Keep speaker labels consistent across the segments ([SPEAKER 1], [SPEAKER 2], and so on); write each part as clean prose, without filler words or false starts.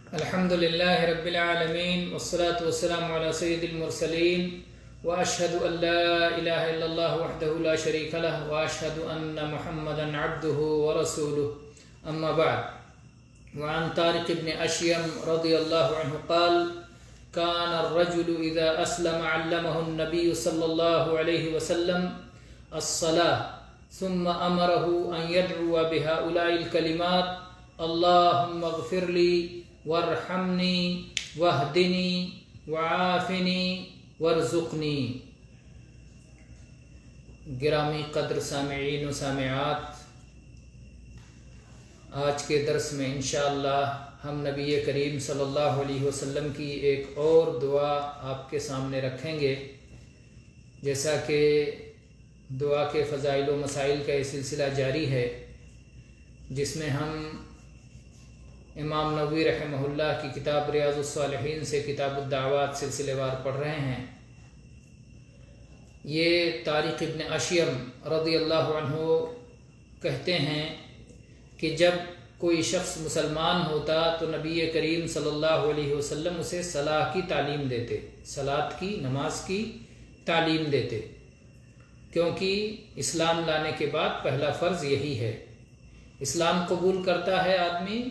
[SPEAKER 1] الحمد لله رب العالمين والصلاة والسلام على سيد المرسلين وأشهد أن لا إله إلا الله وحده لا شريك له وأشهد أن محمدا عبده ورسوله أما بعد. وعن طارق بن أشيم رضي الله عنه قال: كان الرجل إذا أسلم علمه النبي صلى الله عليه وسلم الصلاة ثم أمره أن يدعو بهؤلاء الكلمات: اللهم اغفر لي وارحمنی واہدنی وعافنی وارزقنی. گرامی قدر سامعین و سامعات، آج کے درس میں انشاءاللہ ہم نبی کریم صلی اللہ علیہ وسلم کی ایک اور دعا آپ کے سامنے رکھیں گے. جیسا کہ دعا کے فضائل و مسائل کا یہ سلسلہ جاری ہے، جس میں ہم امام نووی رحمہ اللہ کی کتاب ریاض الصالحین سے کتاب الدعوات سلسلے وار پڑھ رہے ہیں. یہ طارق ابن اشیم رضی اللہ عنہ کہتے ہیں کہ جب کوئی شخص مسلمان ہوتا تو نبی کریم صلی اللہ علیہ وسلم اسے صلاح کی تعلیم دیتے، صلاۃ کی، نماز کی تعلیم دیتے، کیونکہ اسلام لانے کے بعد پہلا فرض یہی ہے. اسلام قبول کرتا ہے آدمی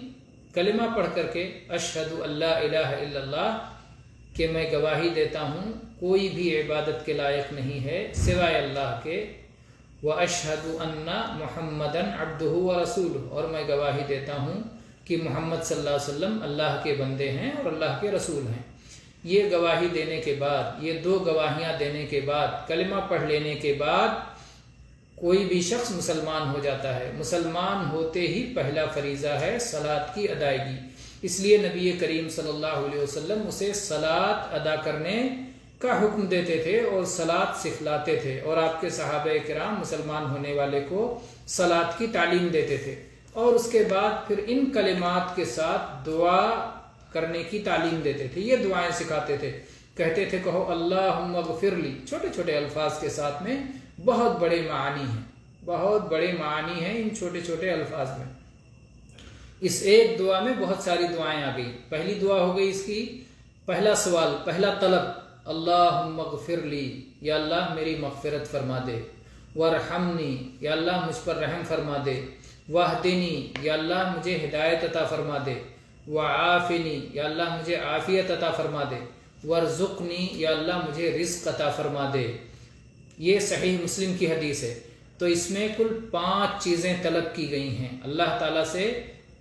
[SPEAKER 1] کلمہ پڑھ کر کے، اشہد ان لا الہ الا اللہ، کہ میں گواہی دیتا ہوں کوئی بھی عبادت کے لائق نہیں ہے سوائے اللہ کے، واشہد ان محمدا عبدہ ورسولہ، اور میں گواہی دیتا ہوں کہ محمد صلی اللہ علیہ وسلم اللہ کے بندے ہیں اور اللہ کے رسول ہیں. یہ گواہی دینے کے بعد، یہ دو گواہیاں دینے کے بعد، کلمہ پڑھ لینے کے بعد کوئی بھی شخص مسلمان ہو جاتا ہے. مسلمان ہوتے ہی پہلا فریضہ ہے صلاۃ کی ادائیگی. اس لیے نبی کریم صلی اللہ علیہ وسلم اسے صلاۃ ادا کرنے کا حکم دیتے تھے اور صلاۃ سکھلاتے تھے، اور آپ کے صحابہ کرام مسلمان ہونے والے کو صلاۃ کی تعلیم دیتے تھے، اور اس کے بعد پھر ان کلمات کے ساتھ دعا کرنے کی تعلیم دیتے تھے. یہ دعائیں سکھاتے تھے. کہتے تھے کہو اللہم اغفر لی، چھوٹے چھوٹے الفاظ کے ساتھ میں بہت بڑے معانی ہیں، بہت بڑے معانی ہیں ان چھوٹے چھوٹے الفاظ میں. اس ایک دعا میں بہت ساری دعائیں آ گئی. پہلی دعا ہو گئی اس کی، پہلا سوال، پہلا طلب، اللہم اغفر لی، یا اللہ میری مغفرت فرما دے، وارحمنی، یا اللہ مجھ پر رحم فرما دے، واہدنی، یا اللہ مجھے ہدایت عطا فرما دے، وعافنی، یا اللہ مجھے عافیت عطا فرما دے، وارزقنی، یا اللہ مجھے رزق عطا فرما دے. یہ صحیح مسلم کی حدیث ہے. تو اس میں کل 5 چیزیں طلب کی گئی ہیں. اللہ تعالیٰ سے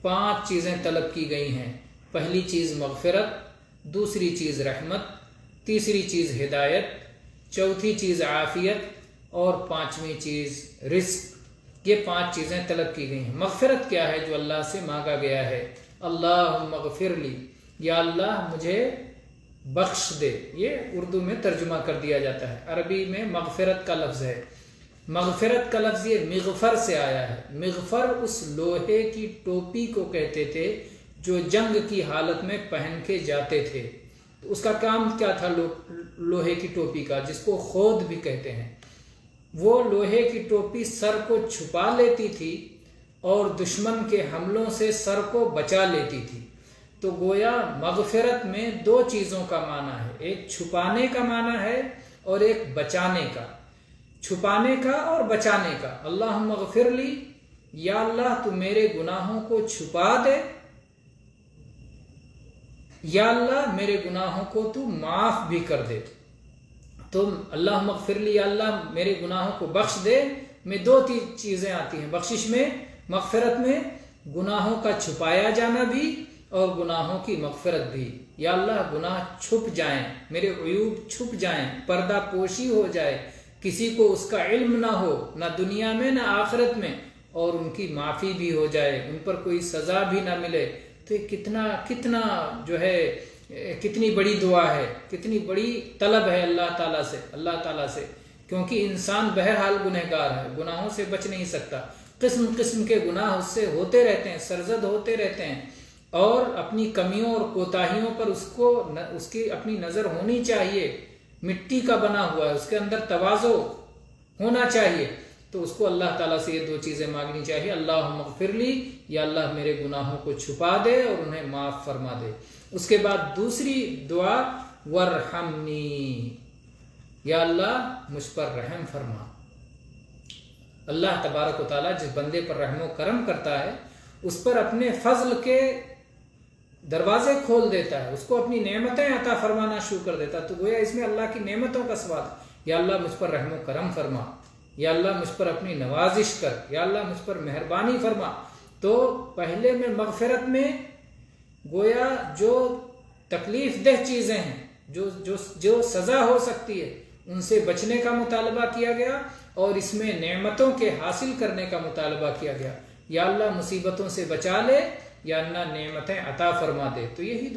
[SPEAKER 1] 5 چیزیں طلب کی گئی ہیں. پہلی چیز مغفرت، دوسری چیز رحمت، تیسری چیز ہدایت، چوتھی چیز عافیت، اور 5ویں چیز رزق. یہ 5 چیزیں طلب کی گئی ہیں. مغفرت کیا ہے جو اللہ سے مانگا گیا ہے؟ اللہم اغفر لی، یا اللہ مجھے بخش دے. یہ اردو میں ترجمہ کر دیا جاتا ہے. عربی میں مغفرت کا لفظ ہے. مغفرت کا لفظ یہ مغفر سے آیا ہے. مغفر اس لوہے کی ٹوپی کو کہتے تھے جو جنگ کی حالت میں پہن کے جاتے تھے. تو اس کا کام کیا تھا؟ لوہے کی ٹوپی کا، جس کو خود بھی کہتے ہیں. وہ لوہے کی ٹوپی سر کو چھپا لیتی تھی اور دشمن کے حملوں سے سر کو بچا لیتی تھی. تو گویا مغفرت میں 2 چیزوں کا معنی ہے، ایک چھپانے کا معنی ہے اور ایک بچانے کا. چھپانے کا اور بچانے کا. اللہم اغفر لی، یا اللہ تو میرے گناہوں کو چھپا دے، یا اللہ میرے گناہوں کو تو معاف بھی کر دے. تو اللہم اغفر لی، یا اللہ میرے گناہوں کو بخش دے میں 2 چیزیں آتی ہیں. بخشش میں، مغفرت میں گناہوں کا چھپایا جانا بھی اور گناہوں کی مغفرت بھی. یا اللہ گناہ چھپ جائیں، میرے عیوب چھپ جائیں، پردہ پوشی ہو جائے، کسی کو اس کا علم نہ ہو، نہ دنیا میں نہ آخرت میں، اور ان کی معافی بھی ہو جائے، ان پر کوئی سزا بھی نہ ملے. تو یہ کتنا جو ہے، کتنی بڑی دعا ہے، کتنی بڑی طلب ہے اللہ تعالیٰ سے. کیونکہ انسان بہرحال گنہگار ہے، گناہوں سے بچ نہیں سکتا. قسم قسم کے گناہ اس سے ہوتے رہتے ہیں، سرزد ہوتے رہتے ہیں، اور اپنی کمیوں اور کوتاہیوں پر اس کی اپنی نظر ہونی چاہیے. مٹی کا بنا ہوا ہے، اس کے اندر تواضع ہونا چاہیے. تو اس کو اللہ تعالیٰ سے یہ دو چیزیں مانگنی چاہیے، اللہم اغفر لی، یا اللہ میرے گناہوں کو چھپا دے اور انہیں معاف فرما دے۔ اس کے بعد دوسری دعا ورحمنی، یا اللہ مجھ پر رحم فرما۔ اللہ تبارک و تعالیٰ جس بندے پر رحم و کرم کرتا ہے اس پر اپنے فضل کے دروازے کھول دیتا ہے، اس کو اپنی نعمتیں عطا فرمانا شروع کر دیتا ہے۔ تو گویا اس میں اللہ کی نعمتوں کا سوال، یا اللہ مجھ پر رحم و کرم فرما، یا اللہ مجھ پر اپنی نوازش کر، یا اللہ مجھ پر مہربانی فرما۔ تو پہلے میں مغفرت میں گویا جو تکلیف دہ چیزیں ہیں، جو سزا ہو سکتی ہے، ان سے بچنے کا مطالبہ کیا گیا، اور اس میں نعمتوں کے حاصل کرنے کا مطالبہ کیا گیا، یا اللہ مصیبتوں سے بچا لے، یا اللہ نعمتیں عطا فرما دے۔ تو یہی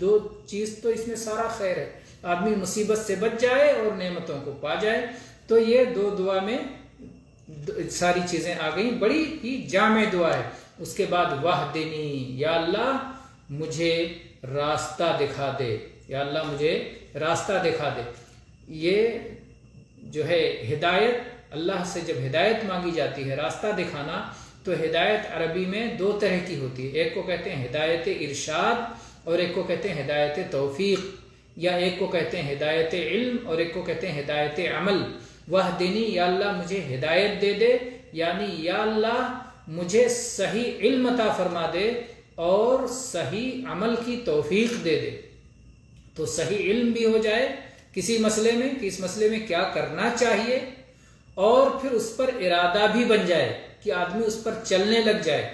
[SPEAKER 1] دو چیز تو اس میں سارا خیر ہے، آدمی مصیبت سے بچ جائے اور نعمتوں کو پا جائے۔ تو یہ دو دعا میں ساری چیزیں آ گئیں، بڑی ہی جامع دعا ہے۔ اس کے بعد وحدنی، یا اللہ مجھے راستہ دکھا دے، یا اللہ مجھے راستہ دکھا دے۔ یہ جو ہے ہدایت، اللہ سے جب ہدایت مانگی جاتی ہے، راستہ دکھانا، تو ہدایت عربی میں دو طرح کی ہوتی ہے، ایک کو کہتے ہیں ہدایت ارشاد اور ایک کو کہتے ہیں ہدایت توفیق، یا ایک کو کہتے ہیں ہدایت علم اور ایک کو کہتے ہیں ہدایت عمل۔ وحدنی، یا اللہ مجھے ہدایت دے دے، یعنی یا اللہ مجھے صحیح علم عطا فرما دے اور صحیح عمل کی توفیق دے دے۔ تو صحیح علم بھی ہو جائے کسی مسئلے میں کہ اس مسئلے میں کیا کرنا چاہیے، اور پھر اس پر ارادہ بھی بن جائے کہ آدمی اس پر چلنے لگ جائے،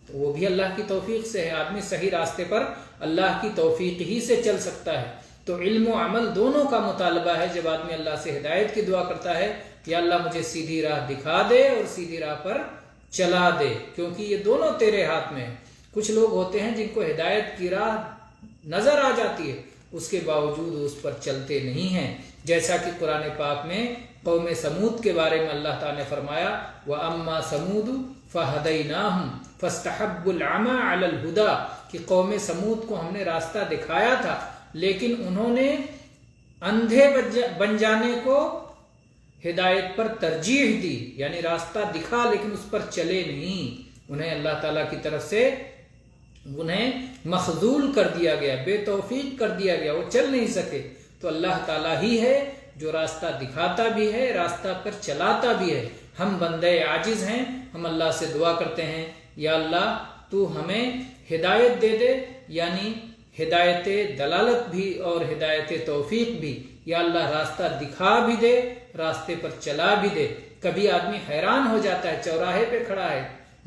[SPEAKER 1] تو وہ بھی اللہ کی توفیق سے ہے۔ آدمی صحیح راستے پر اللہ کی توفیق ہی سے چل سکتا ہے۔ تو علم و عمل دونوں کا مطالبہ ہے جب آدمی اللہ سے ہدایت کی دعا کرتا ہے، یا اللہ مجھے سیدھی راہ دکھا دے اور سیدھی راہ پر چلا دے، کیونکہ یہ دونوں تیرے ہاتھ میں ہیں۔ کچھ لوگ ہوتے ہیں جن کو ہدایت کی راہ نظر آ جاتی ہے، اس کے باوجود اس پر چلتے نہیں ہیں، جیسا کہ قرآن پاک میں قوم سمود کے بارے میں اللہ تعالیٰ نے فرمایا وَأَمَّا سَمُودُ فَهَدَيْنَاهُمْ فَاسْتَحَبُّوا الْعَمَى عَلَى الْهُدَى، کہ قوم سمود کو ہم نے راستہ دکھایا تھا، لیکن انہوں نے اندھے بن جانے کو ہدایت پر ترجیح دی، یعنی راستہ دکھا لیکن اس پر چلے نہیں، انہیں اللہ تعالیٰ کی طرف سے انہیں مخذول کر دیا گیا، بے توفیق کر دیا گیا، وہ چل نہیں سکے۔ تو اللہ تعالیٰ ہی ہے جو راستہ دکھاتا بھی ہے، راستہ پر چلاتا بھی ہے۔ ہم بندے عاجز ہیں، ہم اللہ سے دعا کرتے ہیں یا اللہ تو ہمیں ہدایت دے دے، یعنی ہدایت دلالت بھی اور ہدایت توفیق بھی، یا اللہ راستہ دکھا بھی دے، راستے پر چلا بھی دے۔ کبھی آدمی حیران ہو جاتا ہے، چوراہے پہ کھڑا ہے،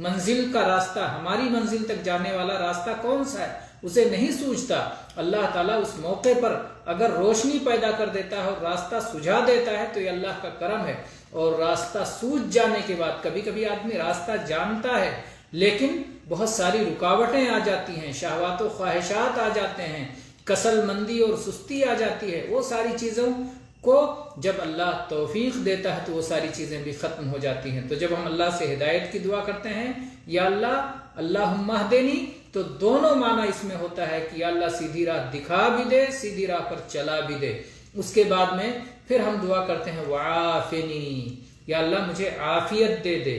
[SPEAKER 1] منزل کا راستہ، ہماری منزل تک جانے والا راستہ کون سا ہے اسے نہیں سوچتا۔ اللہ تعالیٰ اس موقع پر اگر روشنی پیدا کر دیتا ہے اور راستہ سجھا دیتا ہے تو یہ اللہ کا کرم ہے۔ اور راستہ سوجھ جانے کے بعد کبھی کبھی آدمی راستہ جانتا ہے لیکن بہت ساری رکاوٹیں آ جاتی ہیں، شہوات و خواہشات آ جاتے ہیں، کسل مندی اور سستی آ جاتی ہے، وہ ساری چیزوں کو جب اللہ توفیق دیتا ہے تو وہ ساری چیزیں بھی ختم ہو جاتی ہیں۔ تو جب ہم اللہ سے ہدایت کی دعا کرتے ہیں یا اللہ اللہم اہدنی، تو دونوں معنی اس میں ہوتا ہے کہ یا اللہ سیدھی راہ دکھا بھی دے، سیدھی راہ پر چلا بھی دے۔ اس کے بعد میں پھر ہم دعا کرتے ہیں وعافنی، یا اللہ مجھے عافیت دے دے،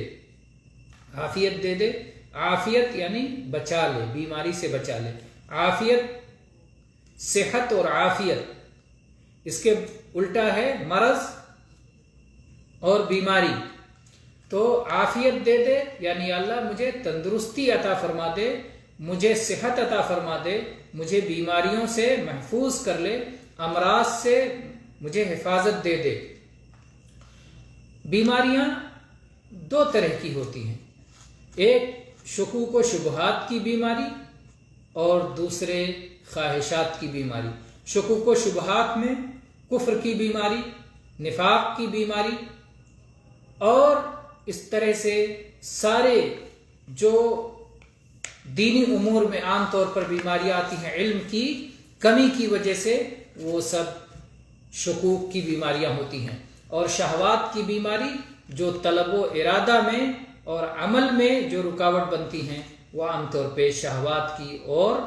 [SPEAKER 1] عافیت دے دے، عافیت یعنی بچا لے، بیماری سے بچا لے۔ عافیت صحت اور عافیت اس کے الٹا ہے مرض اور بیماری۔ تو عافیت دے دے یعنی اللہ مجھے تندرستی عطا فرما دے، مجھے صحت عطا فرما دے، مجھے بیماریوں سے محفوظ کر لے، امراض سے مجھے حفاظت دے دے۔ بیماریاں دو طرح کی ہوتی ہیں، ایک شکوک و شبہات کی بیماری اور دوسرے خواہشات کی بیماری۔ شکوک و شبہات میں کفر کی بیماری، نفاق کی بیماری، اور اس طرح سے سارے جو دینی امور میں عام طور پر بیماریاں آتی ہیں علم کی کمی کی وجہ سے، وہ سب شکوک کی بیماریاں ہوتی ہیں۔ اور شہوات کی بیماری جو طلب و ارادہ میں اور عمل میں جو رکاوٹ بنتی ہیں، وہ عام طور پہ شہوات کی اور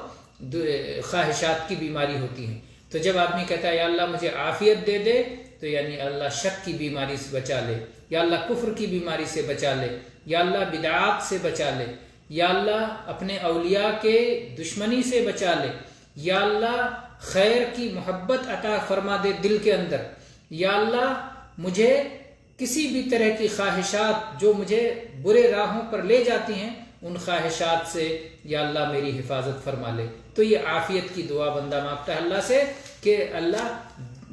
[SPEAKER 1] خواہشات کی بیماری ہوتی ہیں۔ تو جب آدمی کہتا ہے یا اللہ مجھے عافیت دے دے، تو یعنی اللہ شک کی بیماری سے بچا لے، یا اللہ کفر کی بیماری سے بچا لے، یا اللہ بدعات سے بچا لے، یا اللہ اپنے اولیاء کے دشمنی سے بچا لے، یا اللہ خیر کی محبت عطا فرما دے دل کے اندر، یا اللہ مجھے کسی بھی طرح کی خواہشات جو مجھے برے راہوں پر لے جاتی ہیں ان خواہشات سے یا اللہ میری حفاظت فرما لے۔ تو یہ عافیت کی دعا بندہ مانگتا ہے اللہ سے کہ اللہ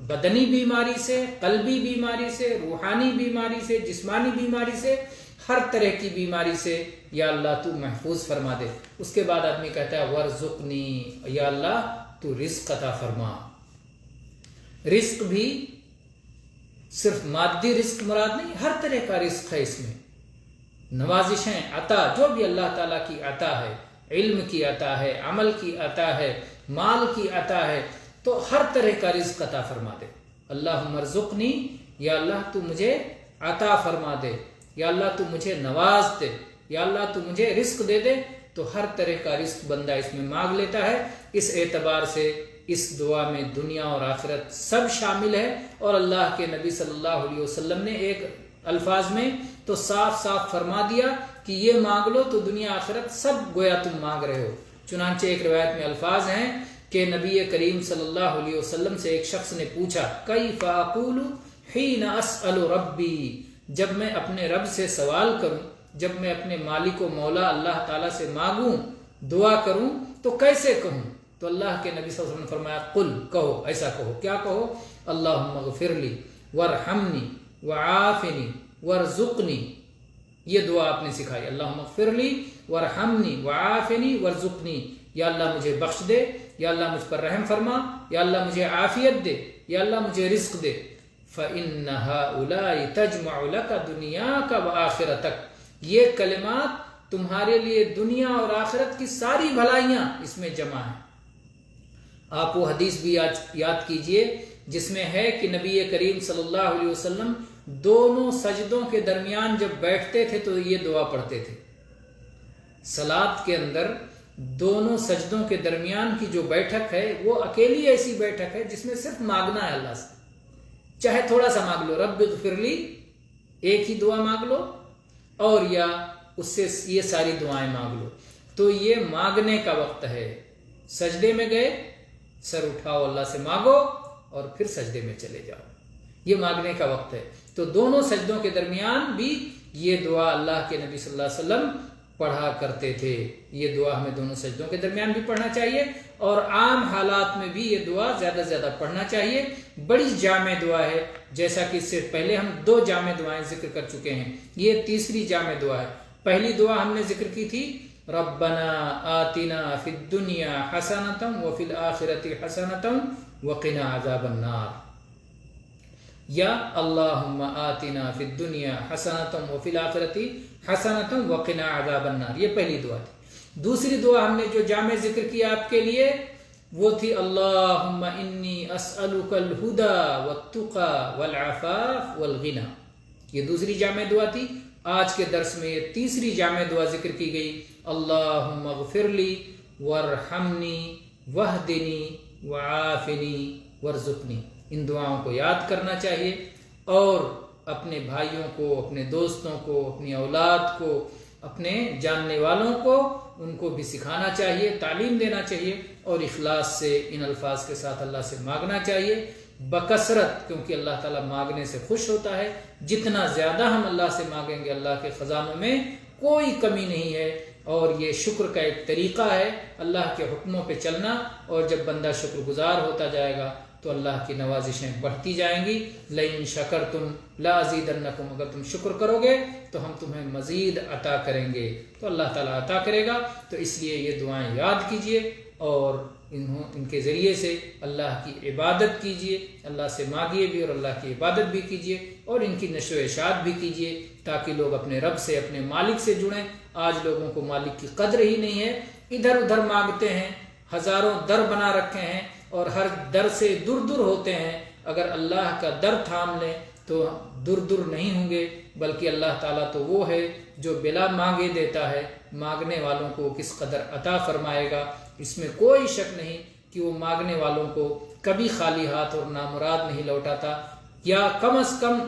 [SPEAKER 1] بدنی بیماری سے، قلبی بیماری سے، روحانی بیماری سے، جسمانی بیماری سے، ہر طرح کی بیماری سے یا اللہ تو محفوظ فرما دے۔ اس کے بعد آدمی کہتا ہے ورزقنی، یا اللہ تو رزق عطا فرما۔ رزق بھی صرف مادی رزق مراد نہیں، ہر طرح کا رزق ہے اس میں، نوازشیں، عطا جو بھی اللہ تعالیٰ کی عطا ہے، علم کی عطا ہے، عمل کی عطا ہے، مال کی عطا ہے، تو ہر طرح کا رزق عطا فرما دے۔ اللہم ارزقنی، یا اللہ تو مجھے عطا فرما دے، یا اللہ تو مجھے نواز دے، یا اللہ تو مجھے رزق دے دے۔ تو ہر طرح کا رزق بندہ اس میں مانگ لیتا ہے۔ اس اعتبار سے اس دعا میں دنیا اور آخرت سب شامل ہے، اور اللہ کے نبی صلی اللہ علیہ وسلم نے ایک الفاظ میں تو صاف صاف فرما دیا کہ یہ مانگ لو تو دنیا آخرت سب گویا تم مانگ رہے ہو۔ چنانچہ ایک روایت میں الفاظ ہیں کہ نبی کریم صلی اللہ علیہ وسلم سے ایک شخص نے پوچھا کیف اقول حین اسأل ربی، جب میں اپنے رب سے سوال کروں، جب میں اپنے مالک و مولا اللہ تعالیٰ سے مانگوں، دعا کروں تو کیسے کہوں؟ تو اللہ کے نبی صلی اللہ علیہ وسلم نے فرمایا قل، کہو، ایسا کہو، کیا کہو؟ اللہم اغفر لی وارحمنی وعافنی وارزقنی۔ یہ دعا آپ نے سکھائی، اللہم اغفر لی وارحمنی وعافنی وارزقنی، یا اللہ مجھے بخش دے، یا اللہ مجھ پر رحم فرما، یا اللہ مجھے عافیت دے، یا اللہ مجھے رزق دے۔ فَإِنَّ هَؤُلَاءِ تَجْمَعُ لَكَ دُنْيَاكَ وَآخِرَتَكَ، یہ کلمات تمہارے لیے دنیا اور آخرت کی ساری بھلائیاں اس میں جمع ہیں۔ آپ وہ حدیث بھی یاد کیجئے جس میں ہے کہ نبی کریم صلی اللہ علیہ وسلم دونوں سجدوں کے درمیان جب بیٹھتے تھے تو یہ دعا پڑھتے تھے۔ صلاۃ کے اندر دونوں سجدوں کے درمیان کی جو بیٹھک ہے وہ اکیلی ایسی بیٹھک ہے جس میں صرف مانگنا ہے اللہ سے، چاہے تھوڑا سا مانگ لو، رب اغفر لی ایک ہی دعا مانگ لو، اور یا اس سے یہ ساری دعائیں مانگ لو۔ تو یہ مانگنے کا وقت ہے، سجدے میں گئے، سر اٹھاؤ اللہ سے مانگو اور پھر سجدے میں چلے جاؤ، یہ مانگنے کا وقت ہے۔ تو دونوں سجدوں کے درمیان بھی یہ دعا اللہ کے نبی صلی اللہ علیہ وسلم پڑھا کرتے تھے۔ یہ دعا ہمیں دونوں سجدوں کے درمیان بھی پڑھنا چاہیے، اور عام حالات میں بھی یہ دعا زیادہ سے زیادہ پڑھنا چاہیے۔ بڑی جامع دعا ہے، جیسا کہ اس سے پہلے ہم 2 جامع دعائیں ذکر کر چکے ہیں، یہ تیسری جامع دعا ہے۔ پہلی دعا ہم نے ذکر کی تھی ربنا آتنا فی الدنیا حسنۃ وفی الآخرۃ حسنۃ وقنا عذاب النار، یا اللہم آتنا فی الدنیا حسنۃ وفی الآخرۃ حسنۃ وقنا عذاب النار، یہ پہلی دعا تھی۔ دوسری دعا ہم نے جو جامع ذکر کیا آپ کے لیے وہ تھی اللہم انی اسألک الہدی والتقی والعفاف والغنی، یہ دوسری جامع دعا تھی۔ آج کے درس میں یہ تیسری جامع دعا ذکر کی گئی، اللہم اغفر لی وارحمنی واہدنی وعافنی وارزقنی۔ ان دعاؤں کو یاد کرنا چاہیے، اور اپنے بھائیوں کو، اپنے دوستوں کو، اپنی اولاد کو، اپنے جاننے والوں کو ان کو بھی سکھانا چاہیے، تعلیم دینا چاہیے، اور اخلاص سے ان الفاظ کے ساتھ اللہ سے مانگنا چاہیے بکثرت، کیونکہ اللہ تعالیٰ مانگنے سے خوش ہوتا ہے۔ جتنا زیادہ ہم اللہ سے مانگیں گے اللہ کے خزانوں میں کوئی کمی نہیں ہے، اور یہ شکر کا ایک طریقہ ہے اللہ کے حکموں پہ چلنا، اور جب بندہ شکر گزار ہوتا جائے گا تو اللہ کی نوازشیں بڑھتی جائیں گی۔ لئن شکرتم لازیدنکم، اگر تم شکر کرو گے تو ہم تمہیں مزید عطا کریں گے، تو اللہ تعالیٰ عطا کرے گا۔ تو اس لیے یہ دعائیں یاد کیجئے، اور ان کے ذریعے سے اللہ کی عبادت کیجئے، اللہ سے مانگیے بھی اور اللہ کی عبادت بھی کیجئے، اور ان کی نشر و اشاعت بھی کیجئے تاکہ لوگ اپنے رب سے، اپنے مالک سے جڑیں۔ آج لوگوں کو مالک کی قدر ہی نہیں ہے، ادھر ادھر مانگتے ہیں، ہزاروں در بنا رکھے ہیں اور ہر در سے دور دور ہوتے ہیں۔ اگر اللہ کا در تھام لیں تو دور دور نہیں ہوں گے، بلکہ اللہ تعالیٰ تو وہ ہے جو بلا مانگے دیتا ہے، مانگنے والوں کو کس قدر عطا فرمائے گا، اس میں کوئی شک نہیں کہ وہ مانگنے والوں کو کبھی خالی ہاتھ اور نامراد نہیں لوٹاتا، یا کم از کم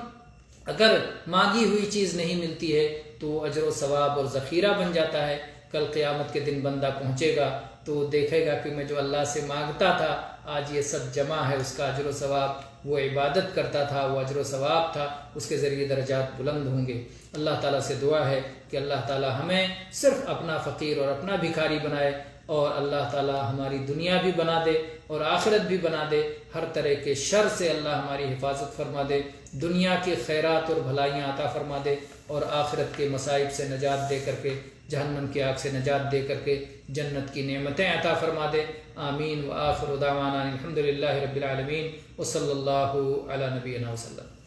[SPEAKER 1] اگر مانگی ہوئی چیز نہیں ملتی ہے تو وہ اجر و ثواب اور ذخیرہ بن جاتا ہے۔ کل قیامت کے دن بندہ پہنچے گا تو وہ دیکھے گا کہ میں جو اللہ سے مانگتا تھا آج یہ سب جمع ہے، اس کا اجر و ثواب، وہ عبادت کرتا تھا، وہ اجر و ثواب تھا، اس کے ذریعے درجات بلند ہوں گے۔ اللہ تعالیٰ سے دعا ہے کہ اللہ تعالیٰ ہمیں صرف اپنا فقیر اور اپنا بھکاری بنائے، اور اللہ تعالیٰ ہماری دنیا بھی بنا دے اور آخرت بھی بنا دے، ہر طرح کے شر سے اللہ ہماری حفاظت فرما دے، دنیا کی خیرات اور بھلائیاں عطا فرما دے، اور آخرت کے مصائب سے نجات دے کر کے، جہنم کی آگ سے نجات دے کر کے جنت کی نعمتیں عطا فرما دے۔ آمین۔ وآخر دعوانا الحمد للہ رب العالمین، وصلی اللہ علی نبینا وسلم۔